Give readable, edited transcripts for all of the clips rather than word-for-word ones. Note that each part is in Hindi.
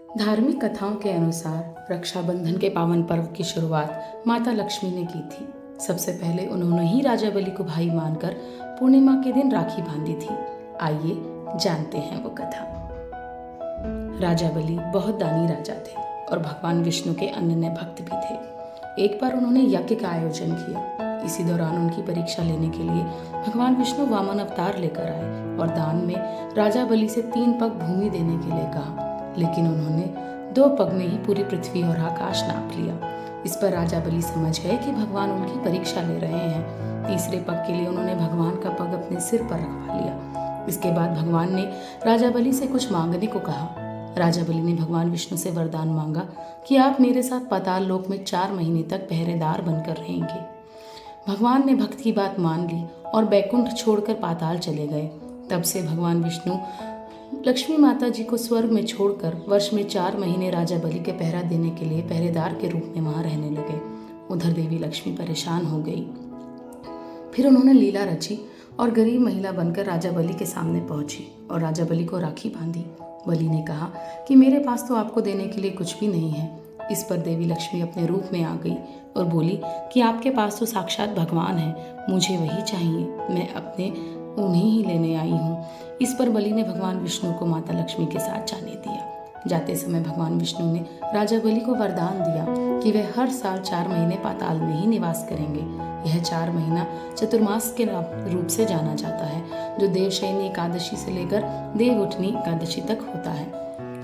धार्मिक कथाओं के अनुसार रक्षाबंधन के पावन पर्व की शुरुआत माता लक्ष्मी ने की थी। सबसे पहले उन्होंने ही राजा बलि को भाई मानकर पूर्णिमा के दिन राखी बांधी थी। आइए जानते हैं वो कथा। राजा बलि बहुत दानी राजा थे और भगवान विष्णु के अनन्य भक्त भी थे। एक बार उन्होंने यज्ञ का आयोजन किया। इसी दौरान उनकी परीक्षा लेने के लिए भगवान विष्णु वामन अवतार लेकर आए और दान में राजा बलि से 3 पग भूमि देने के लिए कहा, लेकिन उन्होंने 2 पग में ही पूरी पृथ्वी और आकाश नाप लिया। इस पर राजा बलि समझ गए कि भगवान उनकी परीक्षा ले रहे हैं। तीसरे पग के लिए उन्होंने भगवान का पग अपने सिर पर रखवा लिया। इसके बाद भगवान ने राजा बलि से कुछ मांगने को कहा। राजा बलि ने भगवान विष्णु से वरदान मांगा कि आप मेरे साथ पाताल लोक में 4 महीने तक पहरेदार बनकर रहेंगे। भगवान ने भक्त की बात मान ली और बैकुंठ छोड़कर पाताल चले गए। तब से भगवान विष्णु लक्ष्मी माता जी को स्वर्ग में छोड़कर वर्ष में 4 महीने राजा बलि के पहरा देने के लिए पहरेदार के रूप में वहां रहने लगे। उधर देवी लक्ष्मी परेशान हो गई। फिर उन्होंने लीला रची और गरीब महिला बनकर राजा बलि के सामने पहुंची और राजा बलि को राखी बांधी। बलि ने कहा कि मेरे पास तो आपको देने के लिए कुछ भी नहीं है। इस पर देवी लक्ष्मी अपने रूप में आ गई और बोली कि आपके पास तो साक्षात भगवान है, मुझे वही चाहिए, मैं अपने उन्हें ही लेने आई हूँ। इस पर बलि ने भगवान विष्णु को माता लक्ष्मी के साथ जाने दिया। जाते समय भगवान विष्णु ने राजा बलि को वरदान दिया कि वे हर साल 4 महीने पाताल में ही निवास करेंगे। यह 4 महीना चतुर्मास के रूप से जाना जाता है, जो देवशयनी एकादशी से लेकर देवउठनी एकादशी तक होता है।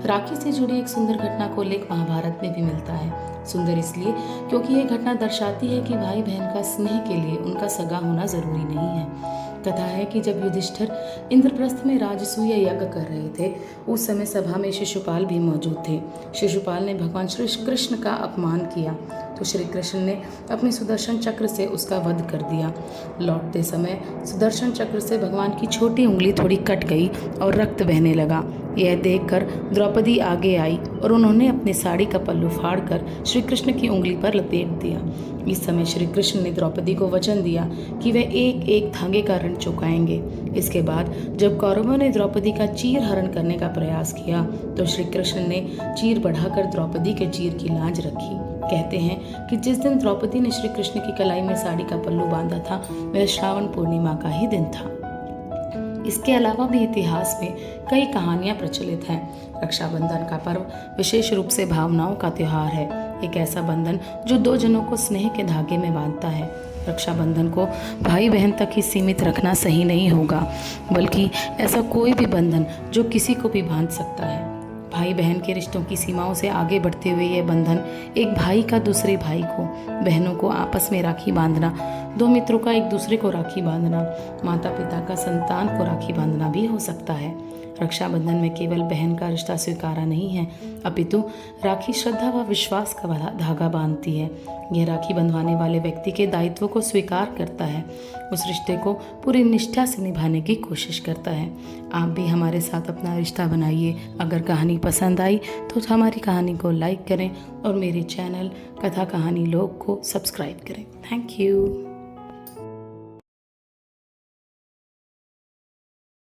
राखी से जुड़ी एक सुंदर घटना को उल्लेख महाभारत में भी मिलता है। सुंदर इसलिए क्योंकि यह घटना दर्शाती है कि भाई बहन का स्नेह के लिए उनका सगा होना जरूरी नहीं है। कथा है कि जब युधिष्ठिर इंद्रप्रस्थ में राजसूय यज्ञ कर रहे थे, उस समय सभा में शिशुपाल भी मौजूद थे। शिशुपाल ने भगवान श्री कृष्ण का अपमान किया तो श्री कृष्ण ने अपने सुदर्शन चक्र से उसका वध कर दिया। लौटते समय सुदर्शन चक्र से भगवान की छोटी उंगली थोड़ी कट गई और रक्त बहने लगा। यह देखकर द्रौपदी आगे आई और उन्होंने अपने साड़ी का पल्लू फाड़कर श्री कृष्ण की उंगली पर लपेट दिया। इस समय श्री कृष्ण ने द्रौपदी को वचन दिया कि वे एक एक धागे का ऋण चुकाएंगे। इसके बाद जब कौरवों ने द्रौपदी का चीर हरण करने का प्रयास किया तो श्री कृष्ण ने चीर बढ़ाकर द्रौपदी के चीर की लाज रखी। कहते हैं कि जिस दिन द्रौपदी ने श्री कृष्ण की कलाई में साड़ी का पल्लू बांधा था, वह श्रावण पूर्णिमा का ही दिन था। इसके अलावा भी इतिहास में कई कहानियां प्रचलित हैं। रक्षाबंधन का पर्व विशेष रूप से भावनाओं का त्योहार है, एक ऐसा बंधन जो 2 जनों को स्नेह के धागे में बांधता है। रक्षाबंधन को भाई बहन तक ही सीमित रखना सही नहीं होगा, बल्कि ऐसा कोई भी बंधन जो किसी को भी बांध सकता है। भाई बहन के रिश्तों की सीमाओं से आगे बढ़ते हुए यह बंधन एक भाई का दूसरे भाई को, बहनों को आपस में राखी बांधना, 2 मित्रों का एक दूसरे को राखी बांधना, माता पिता का संतान को राखी बांधना भी हो सकता है। रक्षाबंधन में केवल बहन का रिश्ता स्वीकारा नहीं है, अपितु राखी श्रद्धा व विश्वास का धागा बांधती है। यह राखी बंधवाने वाले व्यक्ति के दायित्व को स्वीकार करता है, उस रिश्ते को पूरी निष्ठा से निभाने की कोशिश करता है। आप भी हमारे साथ अपना रिश्ता बनाइए। अगर कहानी पसंद आई तो हमारी कहानी को लाइक करें और मेरे चैनल कथा कहानी लोग को सब्सक्राइब करें। Thank you.